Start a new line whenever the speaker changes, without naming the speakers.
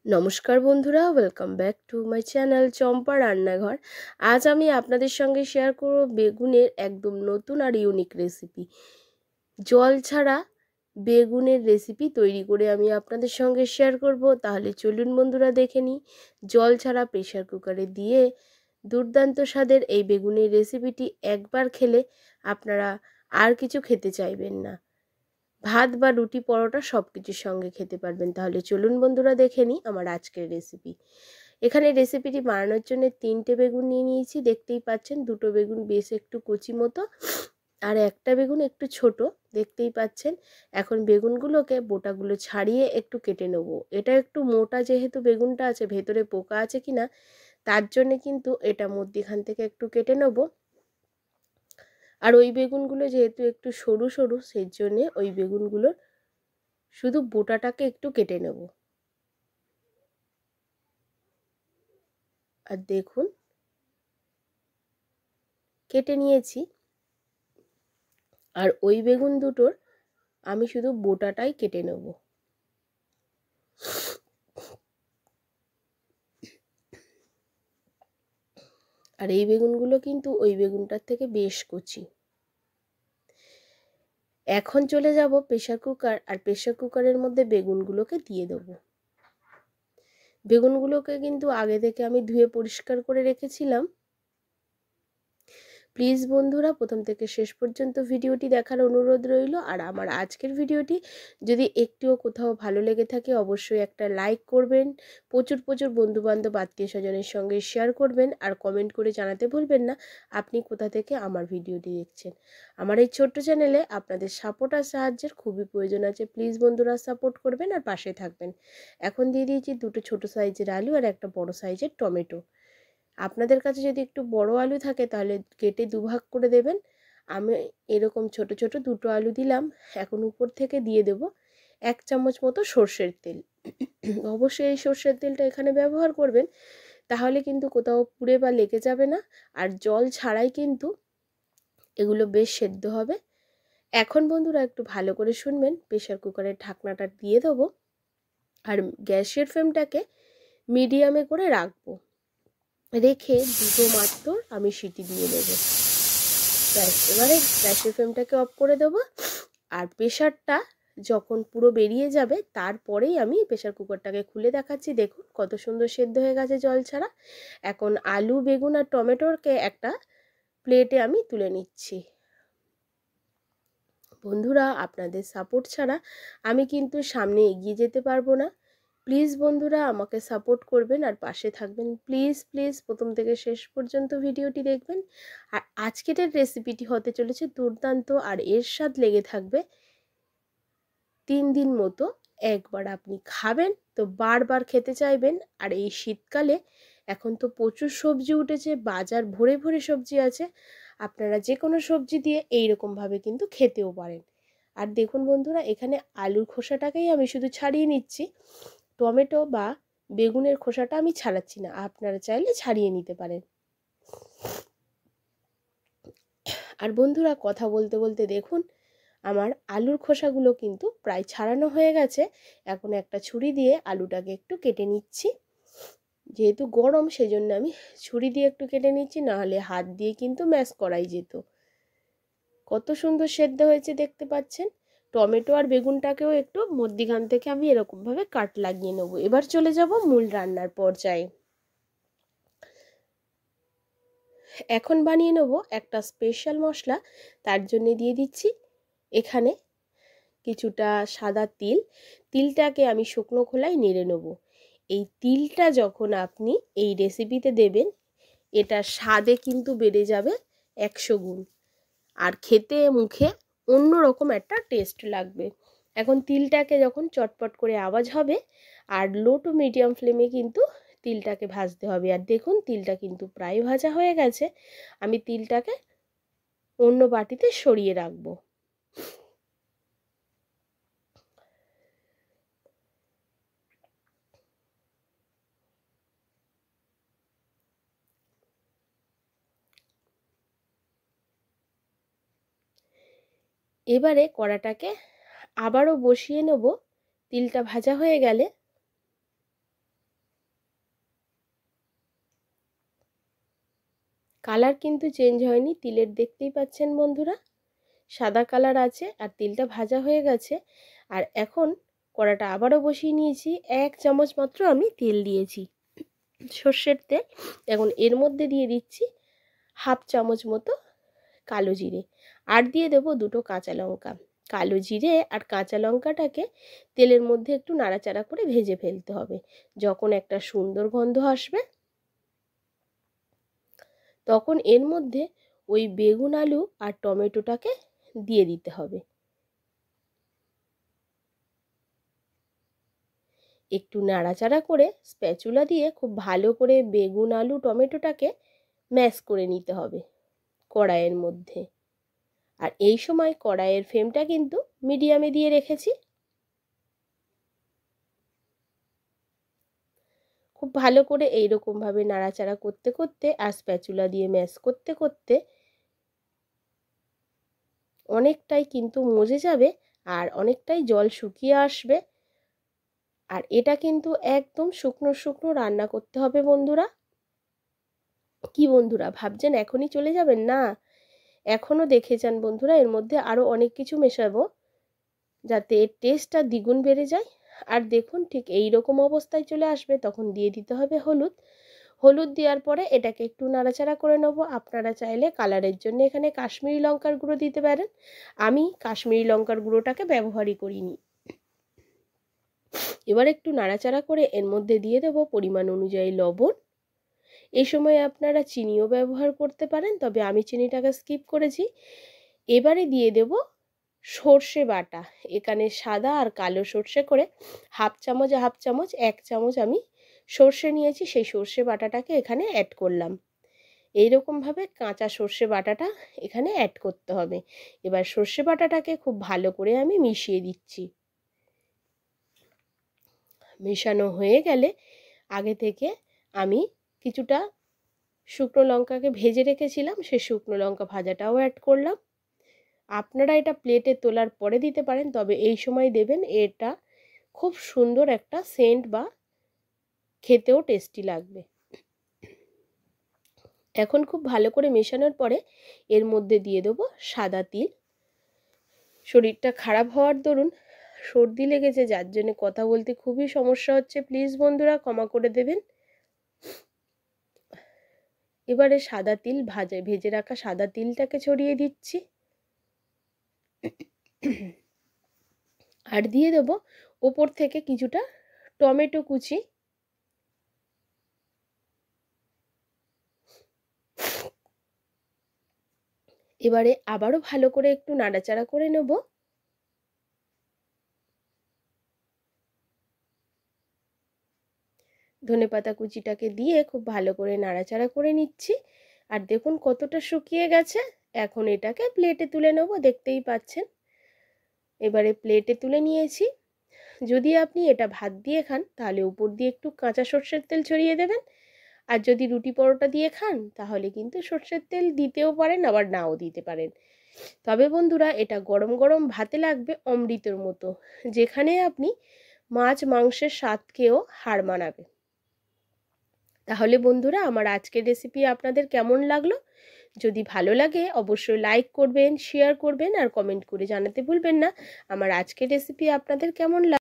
নমস্কার বন্ধুরা, welcome back to my channel Champa Rannaghar. আজ আমি আপনাদের সঙ্গে শেয়ার করব বেগুনের একদম নতুন আর ইউনিক রেসিপি। জল ছাড়া বেগুনের রেসিপি তৈরি করে আমি আপনাদের সঙ্গে শেয়ার করব। তাহলে চলুন বন্ধুরা দেখে নিই। জল ছাড়া প্রেশার কুকারে দিয়ে দুর্দান্ত স্বাদের এই বেগুনের রেসিপিটি একবার খেলে আপনারা আর কিছু খেতে চাইবেন না। ভাত বা রুটি পরোটা সব কিছুর সঙ্গে খেতে পারবেন। তাহলে চলুন বন্ধুরা দেখে নিই আমার আজকের রেসিপি। এখানে রেসিপিটি বানানোর জন্য 3টে বেগুন নিয়ে নিয়েছি, দেখতেই পাচ্ছেন। 2টো বেগুন বেশ একটু কচি মতো, আর একটা বেগুন একটু ছোট, দেখতেই পাচ্ছেন। এখন বেগুনগুলোকে বোটাগুলো ছাড়িয়ে একটু কেটে নেব। এটা একটু মোটা, যেহেতু বেগুনটা আছে, ভেতরে পোকা আছে কিনা তার জন্যে কিন্তু এটা মধ্যিখান থেকে একটু কেটে নেব। আর ওই বেগুনগুলো যেহেতু একটু সরু সরু, সেই জন্যে ওই বেগুনগুলোর শুধু বোটাটাকে একটু কেটে নেব। আর দেখুন কেটে নিয়েছি। আর ওই বেগুন দুটোর আমি শুধু বোটাটাই কেটে নেব। আর এই বেগুনগুলো কিন্তু ওই বেগুনটার থেকে বেশ কচি। এখন চলে যাব প্রেশার কুকার, আর প্রেশার কুকারের মধ্যে বেগুনগুলোকে দিয়ে দেবো। বেগুনগুলোকে কিন্তু আগে থেকে আমি ধুয়ে পরিষ্কার করে রেখেছিলাম। প্লিজ বন্ধুরা প্রথম থেকে শেষ পর্যন্ত ভিডিওটি দেখার অনুরোধ রইল। আর আমার আজকের ভিডিওটি যদি একটুও কোথাও ভালো লেগে থাকে অবশ্যই একটা লাইক করবেন, প্রচুর প্রচুর বন্ধুবান্ধব আত্মীয় স্বজনের সঙ্গে শেয়ার করবেন, আর কমেন্ট করে জানাতে ভুলবেন না আপনি কোথা থেকে আমার ভিডিওটি দেখছেন। আমার এই ছোট্ট চ্যানেলে আপনাদের সাপোর্ট আর সাহায্যের খুবই প্রয়োজন আছে। প্লিজ বন্ধুরা সাপোর্ট করবেন আর পাশে থাকবেন। এখন দিয়ে দিয়েছি 2টো ছোট সাইজের আলু আর একটা বড় সাইজের টমেটো। আপনাদের কাছে যদি একটু বড় আলু থাকে তাহলে কেটে দুভাগ করে দেবেন। আমি এরকম ছোট ছোট 2টো আলু দিলাম। এখন উপর থেকে দিয়ে দেব 1 চামচ মতো সর্ষের তেল। অবশ্যই এই সর্ষের তেলটা এখানে ব্যবহার করবেন, তাহলে কিন্তু কোথাও পুড়ে বা লেগে যাবে না। আর জল ছাড়াই কিন্তু এগুলো বেশ সেদ্ধ হবে। এখন বন্ধুরা একটু ভালো করে শুনবেন। প্রেশার কুকারের ঢাকনাটা দিয়ে দেবো, আর গ্যাসের ফ্লেমটাকে মিডিয়ামে করে রাখবো। রেখে 2টো মাত্র আমি সিটি দিয়ে নেব। ব্যাস, এবারে গ্যাসের ফ্লেমটাকে অফ করে দেবো। আর প্রেশারটা যখন পুরো বেরিয়ে যাবে তারপরেই আমি প্রেশার কুকারটাকে খুলে দেখাচ্ছি। দেখুন কত সুন্দর সেদ্ধ হয়ে গেছে জল ছাড়া। এখন আলু, বেগুন আর টমেটোরকে একটা প্লেটে আমি তুলে নিচ্ছি। বন্ধুরা, আপনাদের সাপোর্ট ছাড়া আমি কিন্তু সামনে এগিয়ে যেতে পারবো না। প্লিজ বন্ধুরা আমাকে সাপোর্ট করবেন আর পাশে থাকবেন। প্লিজ প্লিজ প্রথম থেকে শেষ পর্যন্ত ভিডিওটি দেখবেন। আর আজকের রেসিপিটি হতে চলেছে দুর্দান্ত, আর এর স্বাদ লেগে থাকবে 3 দিন মতো। একবার আপনি খাবেন তো বারবার খেতে চাইবেন। আর এই শীতকালে এখন তো প্রচুর সবজি উঠেছে, বাজার ভরে ভরে সবজি আছে। আপনারা যে কোনো সবজি দিয়ে এইরকমভাবে কিন্তু খেতেও পারেন। আর দেখুন বন্ধুরা, এখানে আলুর খোসাটাকেই আমি শুধু ছাড়িয়ে নিচ্ছি। টমেটো বা বেগুনের খোসাটা আমি ছাড়াচ্ছি না, আপনারা চাইলে ছাড়িয়ে নিতে পারেন। আর বন্ধুরা, কথা বলতে বলতে দেখুন আমার আলুর খোসাগুলো কিন্তু প্রায় ছাড়ানো হয়ে গেছে। এখন একটা ছুরি দিয়ে আলুটাকে একটু কেটে নিচ্ছি। যেহেতু গরম সেজন্য আমি ছুরি দিয়ে একটু কেটে নিচ্ছি, নাহলে হাত দিয়ে কিন্তু ম্যাশ করাই যেত। কত সুন্দর সেদ্ধ হয়েছে দেখতে পাচ্ছেন। টমেটো আর বেগুনটাকেও একটু মধ্যিখান থেকে আমি এরকমভাবে কাট লাগিয়ে নেবো। এবার চলে যাব মূল রান্নার পর্যায়ে। এখন বানিয়ে নেব একটা স্পেশাল মশলা। তার জন্য দিয়ে দিচ্ছি এখানে কিছুটা সাদা তিল। তিলটাকে আমি শুকনো খোলায় নেড়ে নেব। এই তিলটা যখন আপনি এই রেসিপিতে দেবেন, এটা স্বাদে কিন্তু বেড়ে যাবে 100 গুণ, আর খেতে মুখে অন্যরকম একটা টেস্ট লাগবে। এখন তিলটাকে যখন চটপট করে আওয়াজ হবে, আর লো টু মিডিয়াম ফ্লেমে কিন্তু তিলটাকে ভাজতে হবে। আর দেখুন তিলটা কিন্তু প্রায় ভাজা হয়ে গেছে। আমি তিলটাকে অন্য বাটিতে সরিয়ে রাখবো। এবারে কড়াটাকে আবারও বসিয়ে নেব। তিলটা ভাজা হয়ে গেলে কালার কিন্তু চেঞ্জ হয়নি তিলের, দেখতেই পাচ্ছেন বন্ধুরা সাদা কালার আছে আর তিলটা ভাজা হয়ে গেছে। আর এখন কড়াটা আবারও বসিয়ে নিয়েছি, 1 চামচ মাত্র আমি তেল দিয়েছি, সর্ষের তেল। এখন এর মধ্যে দিয়ে দিচ্ছি 1/2 চামচ মতো কালো জিরে, আর দিয়ে দেবো 2টো কাঁচা লঙ্কা। কালো জিরে আর কাঁচা লঙ্কাটাকে তেলের মধ্যে একটু নাড়াচাড়া করে ভেজে ফেলতে হবে। যখন একটা সুন্দর গন্ধ আসবে তখন এর মধ্যে ওই বেগুন, আলু আর টমেটোটাকে দিয়ে দিতে হবে। একটু নাড়াচাড়া করে স্প্যাচুলা দিয়ে খুব ভালো করে বেগুন, আলু, টমেটোটাকে ম্যাশ করে নিতে হবে কড়াইয়ের মধ্যে। আর এই সময় কড়াইয়ের ফ্লেমটা কিন্তু মিডিয়ামে দিয়ে রেখেছি। খুব ভালো করে এইরকমভাবে নাড়াচাড়া করতে করতে আর স্প্যাচুলা দিয়ে ম্যাশ করতে করতে অনেকটাই কিন্তু মজে যাবে আর অনেকটাই জল শুকিয়ে আসবে। আর এটা কিন্তু একদম শুকনো শুকনো রান্না করতে হবে বন্ধুরা। কি বন্ধুরা ভাবছেন এখনই চলে যাবেন? না, এখনও দেখে যান বন্ধুরা, এর মধ্যে আরও অনেক কিছু মেশাবো যাতে এর টেস্টটা দ্বিগুণ বেড়ে যায়। আর দেখুন ঠিক এই রকম অবস্থায় চলে আসবে, তখন দিয়ে দিতে হবে হলুদ। হলুদ দেওয়ার পরে এটাকে একটু নাড়াচাড়া করে নেব। আপনারা চাইলে কালারের জন্য এখানে কাশ্মীরি লঙ্কার গুঁড়ো দিতে পারেন, আমি কাশ্মীরি লঙ্কার গুঁড়োটাকে ব্যবহারই করিনি। এবার একটু নাড়াচাড়া করে এর মধ্যে দিয়ে দেব পরিমাণ অনুযায়ী লবণ। এই সময় আপনারা চিনিও ব্যবহার করতে পারেন, তবে আমি চিনিটাকে স্কিপ করেছি। এবারে দিয়ে দেব সর্ষে বাটা, এখানে সাদা আর কালো সর্ষে করে 1/2 চামচ 1/2 চামচ 1 চামচ আমি সর্ষে নিয়েছি, সেই সর্ষে বাটাটাকে এখানে অ্যাড করলাম। এইরকমভাবে কাঁচা সর্ষে বাটাটা এখানে অ্যাড করতে হবে। এবার সর্ষে বাটাটাকে খুব ভালো করে আমি মিশিয়ে দিচ্ছি। মেশানো হয়ে গেলে আগে থেকে আমি কিছুটা শুকনো লঙ্কাকে ভেজে রেখেছিলাম, সেই শুকনো লঙ্কা ভাজাটাও অ্যাড করলাম। আপনারা এটা প্লেটে তোলার পরে দিতে পারেন, তবে এই সময় দেবেন, এটা খুব সুন্দর একটা সেন্ট বা খেতেও টেস্টি লাগবে। এখন খুব ভালো করে মেশানোর পরে এর মধ্যে দিয়ে দেবো সাদা তিল। শরীরটা খারাপ হওয়ার দরুন সর্দি লেগেছে, যার জন্য কথা বলতে খুবই সমস্যা হচ্ছে, প্লিজ বন্ধুরা ক্ষমা করে দেবেন। এবারে সাদা তিল ভেজে রাখা সাদা তিলটাকে ছড়িয়ে দিচ্ছি। আর দিয়ে দেব ওপর থেকে কিছুটা টমেটো কুচি। এবারে আবারও ভালো করে একটু নাড়াচাড়া করে নেব। ধনেপাতা কুচিটাকে দিয়ে খুব ভালো করে নাড়াচাড়া করে নিচ্ছি। আর দেখুন কতটা শুকিয়ে গেছে। এখন এটাকে প্লেটে তুলে নেব, দেখতেই পাচ্ছেন। এবারে প্লেটে তুলে নিয়েছি। যদি আপনি এটা ভাত দিয়ে খান তাহলে উপর দিয়ে একটু কাঁচা সর্ষের তেল ছড়িয়ে দেবেন, আর যদি রুটি পরোটা দিয়ে খান তাহলে কিন্তু সর্ষের তেল দিতেও পারেন, আবার নাও দিতে পারেন। তবে বন্ধুরা এটা গরম গরম ভাতে লাগবে অমৃতের মতো, যেখানে আপনি মাছ মাংসের স্বাদকেও হার মানাবে। তাহলে বন্ধুরা আমার আজকের রেসিপি আপনাদের কেমন লাগলো? যদি ভালো লাগে অবশ্যই লাইক করবেন, শেয়ার করবেন আর কমেন্ট করে জানাতে ভুলবেন না আমার আজকের রেসিপি আপনাদের কেমন লাগলো।